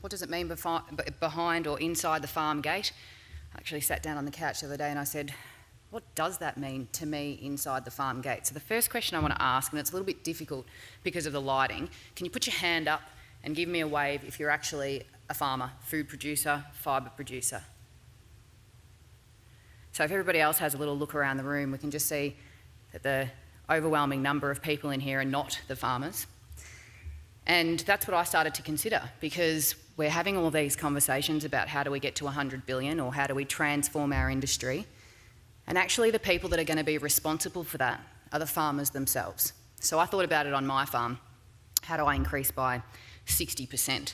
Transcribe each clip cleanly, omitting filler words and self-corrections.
What does it mean behind or inside the farm gate? I actually sat down on the couch the other day and I said, what does that mean to me inside the farm gate? So the first question I want to ask, and it's a little bit difficult because of the lighting, can you put your hand up and give me a wave if you're actually a farmer, food producer, fibre producer? So if everybody else has a little look around the room, we can just see that the overwhelming number of people in here are not the farmers. And that's what I started to consider, because we're having all these conversations about how do we get to 100 billion or how do we transform our industry. And actually the people that are going to be responsible for that are the farmers themselves. So I thought about it on my farm. How do I increase by 60%?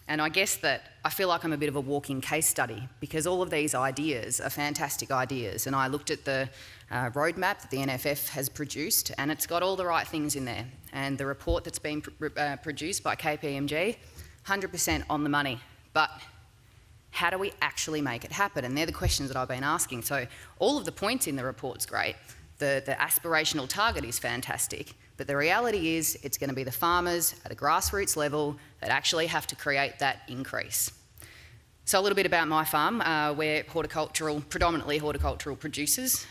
And I guess that I feel like I'm a bit of a walking case study, because all of these ideas are fantastic ideas. And I looked at the roadmap that the NFF has produced, and it's got all the right things in there. And the report that's been produced by KPMG, 100% on the money. But how do we actually make it happen? And they're the questions that I've been asking. So all of the points in the report's great. The aspirational target is fantastic. But the reality is it's going to be the farmers at a grassroots level that actually have to create that increase. So a little bit about my farm. We're predominantly horticultural producers.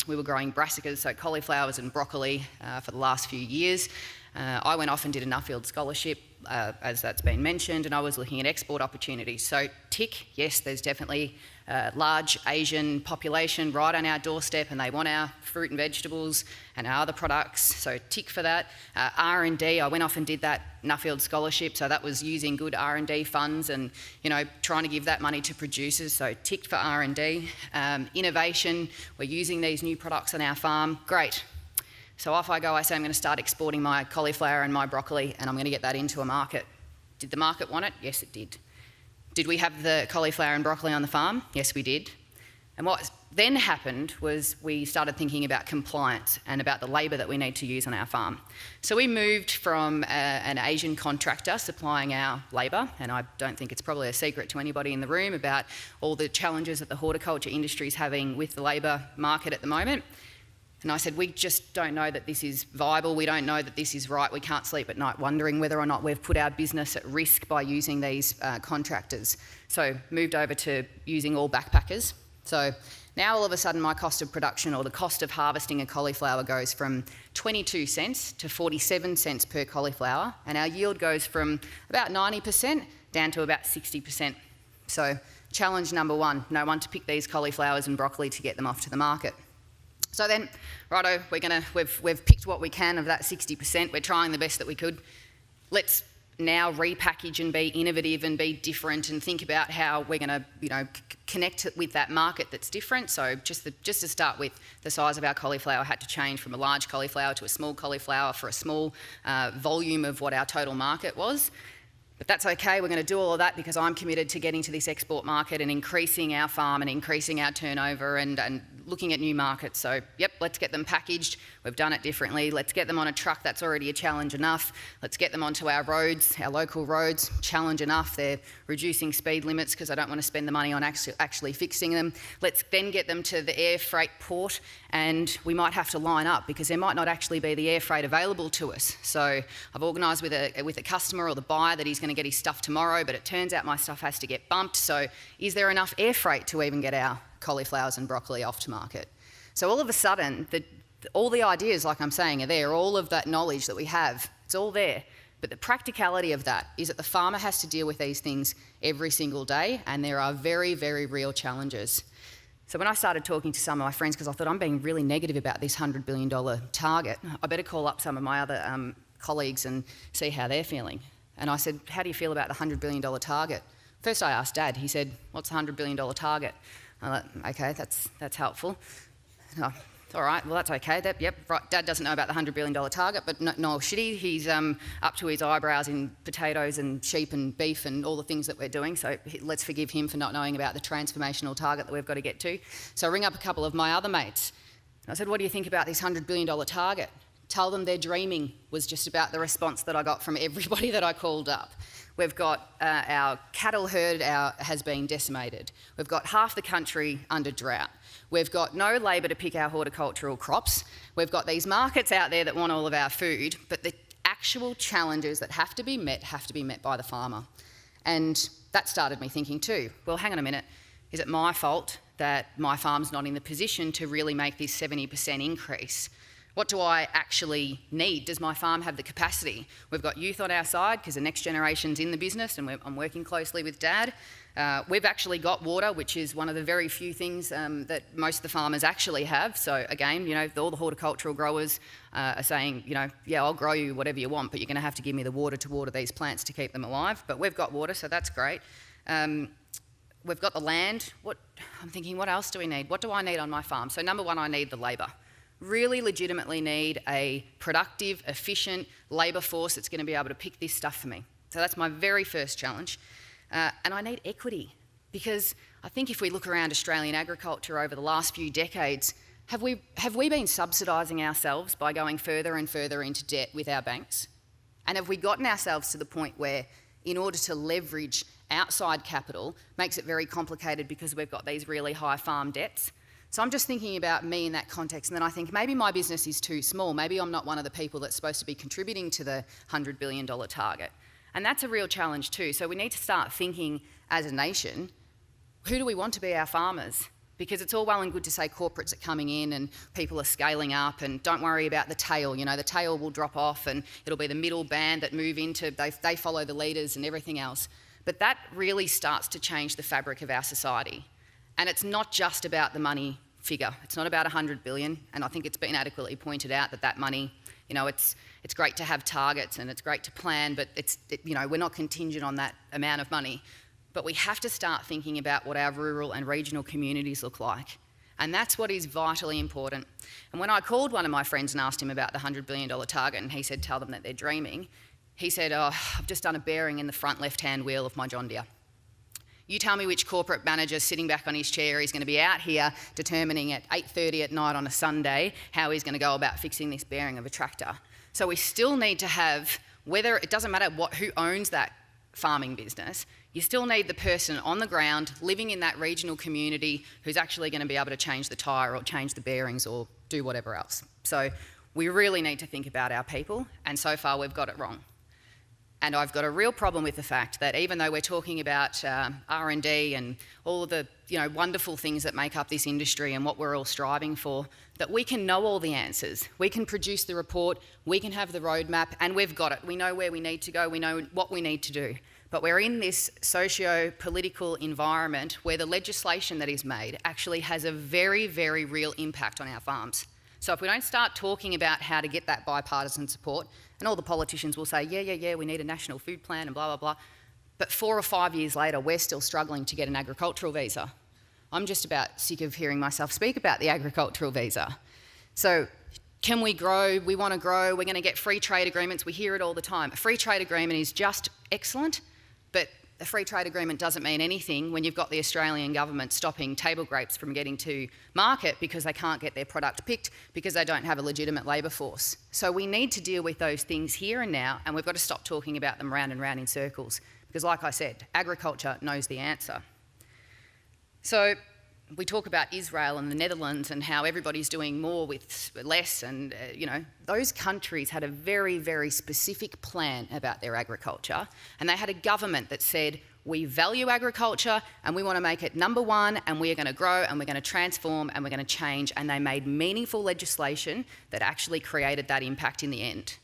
We were growing brassicas, so cauliflowers and broccoli for the last few years. I went off and did a Nuffield scholarship, as that's been mentioned, and I was looking at export opportunities. So tick, yes, there's definitely a large Asian population right on our doorstep, and they want our fruit and vegetables and our other products, so tick for that. R&D, I went off and did that Nuffield scholarship, so that was using good R&D funds and, you know, trying to give that money to producers, so ticked for R&D. Innovation, we're using these new products on our farm, great. So off I go, I say I'm going to start exporting my cauliflower and my broccoli, and I'm going to get that into a market. Did the market want it? Yes, it did. Did we have the cauliflower and broccoli on the farm? Yes, we did. And what then happened was we started thinking about compliance and about the labour that we need to use on our farm. So we moved from an Asian contractor supplying our labour, and I don't think it's probably a secret to anybody in the room about all the challenges that the horticulture industry is having with the labour market at the moment. And I said, we just don't know that this is viable. We don't know that this is right. We can't sleep at night wondering whether or not we've put our business at risk by using these contractors. So moved over to using all backpackers. So now all of a sudden my cost of production, or the cost of harvesting a cauliflower, goes from 22 cents to 47 cents per cauliflower, and our yield goes from about 90% down to about 60%. So challenge number one, no one to pick these cauliflowers and broccoli to get them off to the market. So then, righto, we've picked what we can of that 60%. We're trying the best that we could. Let's now repackage and be innovative and be different and think about how we're going to, you know, connect with that market that's different. So just to start with, the size of our cauliflower had to change from a large cauliflower to a small cauliflower for a small volume of what our total market was. But that's okay, we're going to do all of that because I'm committed to getting to this export market and increasing our farm and increasing our turnover and looking at new markets. So, yep, let's get them packaged. We've done it differently. Let's get them on a truck. That's already a challenge enough. Let's get them onto our roads, our local roads. Challenge enough. They're reducing speed limits because I don't want to spend the money on actually fixing them. Let's then get them to the air freight port, and we might have to line up because there might not actually be the air freight available to us. So I've organised with a customer or the buyer that he's going to get his stuff tomorrow, but it turns out my stuff has to get bumped. So is there enough air freight to even get our cauliflowers and broccoli off to market? So all of a sudden, all the ideas, like I'm saying, are there. All of that knowledge that we have, it's all there. But the practicality of that is that the farmer has to deal with these things every single day, and there are very, very real challenges. So when I started talking to some of my friends, because I thought I'm being really negative about this $100 billion target, I better call up some of my other colleagues and see how they're feeling. And I said, how do you feel about the $100 billion target? First I asked Dad. He said, what's the $100 billion target? I thought, okay, that's helpful. Oh, all right, well, that's okay. Yep, right. Dad doesn't know about the $100 billion target, but no shitty. He's up to his eyebrows in potatoes and sheep and beef and all the things that we're doing, so let's forgive him for not knowing about the transformational target that we've got to get to. So I ring up a couple of my other mates. I said, what do you think about this $100 billion target? Tell them they're dreaming was just about the response that I got from everybody that I called up. We've got our cattle herd has been decimated. We've got half the country under drought. We've got no labour to pick our horticultural crops. We've got these markets out there that want all of our food, but the actual challenges that have to be met by the farmer. And that started me thinking too, well, hang on a minute, is it my fault that my farm's not in the position to really make this 70% increase? What do I actually need? Does my farm have the capacity? We've got youth on our side because the next generation's in the business, and I'm working closely with Dad. We've actually got water, which is one of the very few things that most of the farmers actually have. So again, you know, all the horticultural growers are saying, you know, yeah, I'll grow you whatever you want, but you're going to have to give me the water to water these plants to keep them alive. But we've got water, so that's great. We've got the land. I'm thinking, what else do we need? What do I need on my farm? So number one, I need the labour. Really legitimately need a productive, efficient labour force that's going to be able to pick this stuff for me. So that's my very first challenge. And I need equity, because I think if we look around Australian agriculture over the last few decades, have we been subsidising ourselves by going further and further into debt with our banks? And have we gotten ourselves to the point where, in order to leverage outside capital, makes it very complicated because we've got these really high farm debts? So I'm just thinking about me in that context, and then I think maybe my business is too small. Maybe I'm not one of the people that's supposed to be contributing to the $100 billion target. And that's a real challenge too. So we need to start thinking as a nation, who do we want to be our farmers? Because it's all well and good to say corporates are coming in and people are scaling up, and don't worry about the tail. You know, the tail will drop off and it'll be the middle band that move into, they follow the leaders and everything else. But that really starts to change the fabric of our society. And it's not just about the money figure. It's not about 100 billion, and I think it's been adequately pointed out that money, you know, it's great to have targets and it's great to plan, but you know, we're not contingent on that amount of money. But we have to start thinking about what our rural and regional communities look like. And that's what is vitally important. And when I called one of my friends and asked him about the $100 billion target, and he said, tell them that they're dreaming, he said, oh, I've just done a bearing in the front left-hand wheel of my John Deere. You tell me which corporate manager sitting back on his chair is going to be out here determining at 8:30 at night on a Sunday how he's going to go about fixing this bearing of a tractor. So we still need to have, whether it doesn't matter who owns that farming business, you still need the person on the ground living in that regional community who's actually going to be able to change the tyre or change the bearings or do whatever else. So we really need to think about our people, and so far we've got it wrong. And I've got a real problem with the fact that even though we're talking about R&D and all of the wonderful things that make up this industry and what we're all striving for, that we can know all the answers. We can produce the report, we can have the roadmap, and we've got it. We know where we need to go, we know what we need to do. But we're in this socio-political environment where the legislation that is made actually has a very, very real impact on our farms. So if we don't start talking about how to get that bipartisan support, and all the politicians will say, yeah, we need a national food plan and blah, blah, blah. But 4 or 5 years later, we're still struggling to get an agricultural visa. I'm just about sick of hearing myself speak about the agricultural visa. So can we grow? We want to grow. We're going to get free trade agreements. We hear it all the time. A free trade agreement is just excellent, but a free trade agreement doesn't mean anything when you've got the Australian government stopping table grapes from getting to market because they can't get their product picked because they don't have a legitimate labour force. So we need to deal with those things here and now, and we've got to stop talking about them round and round in circles because, like I said, agriculture knows the answer. So we talk about Israel and the Netherlands and how everybody's doing more with less, and those countries had a very, very specific plan about their agriculture, and they had a government that said, we value agriculture and we want to make it number one, and we are going to grow and we're going to transform and we're going to change, and they made meaningful legislation that actually created that impact in the end.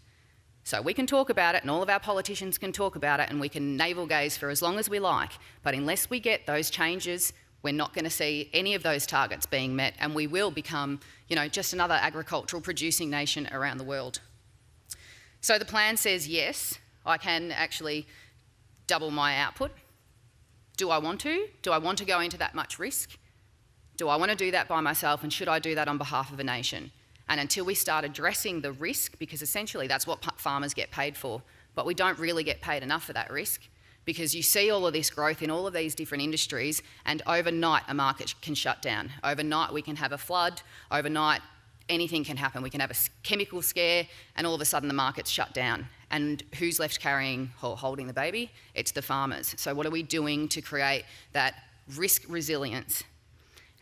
So we can talk about it and all of our politicians can talk about it and we can navel gaze for as long as we like, but unless we get those changes, we're not going to see any of those targets being met, and we will become, just another agricultural producing nation around the world. So the plan says, yes, I can actually double my output. Do I want to? Do I want to go into that much risk? Do I want to do that by myself, and should I do that on behalf of a nation? And until we start addressing the risk, because essentially that's what farmers get paid for, but we don't really get paid enough for that risk, because you see all of this growth in all of these different industries, and overnight a market can shut down. Overnight we can have a flood, overnight anything can happen. We can have a chemical scare and all of a sudden the market's shut down. And who's left carrying or holding the baby? It's the farmers. So what are we doing to create that risk resilience?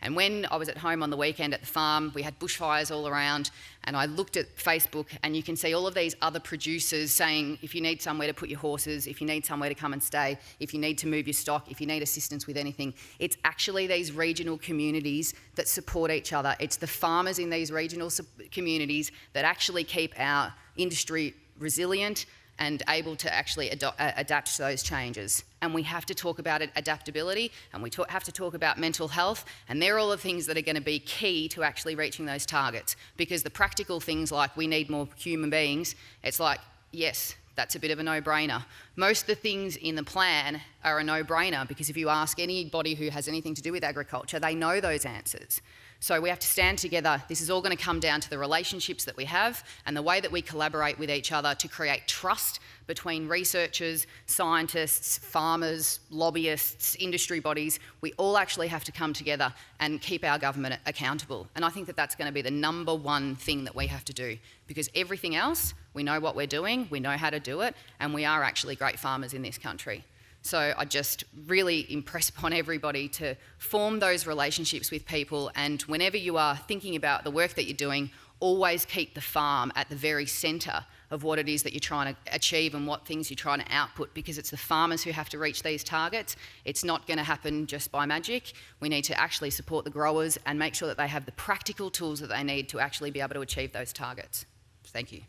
And when I was at home on the weekend at the farm, we had bushfires all around, and I looked at Facebook, and you can see all of these other producers saying, if you need somewhere to put your horses, if you need somewhere to come and stay, if you need to move your stock, if you need assistance with anything, it's actually these regional communities that support each other. It's the farmers in these regional communities that actually keep our industry resilient and able to actually adapt to those changes. And we have to talk about adaptability, and we have to talk about mental health, and they're all the things that are going to be key to actually reaching those targets. Because the practical things like we need more human beings, it's like, yes, that's a bit of a no-brainer. Most of the things in the plan are a no-brainer, because if you ask anybody who has anything to do with agriculture, they know those answers. So we have to stand together. This is all going to come down to the relationships that we have and the way that we collaborate with each other to create trust between researchers, scientists, farmers, lobbyists, industry bodies. We all actually have to come together and keep our government accountable. And I think that that's going to be the number one thing that we have to do, because everything else, we know what we're doing, we know how to do it, and we are actually great farmers in this country. So I just really impress upon everybody to form those relationships with people, and whenever you are thinking about the work that you're doing, always keep the farm at the very centre of what it is that you're trying to achieve and what things you're trying to output, because it's the farmers who have to reach these targets. It's not going to happen just by magic. We need to actually support the growers and make sure that they have the practical tools that they need to actually be able to achieve those targets. Thank you.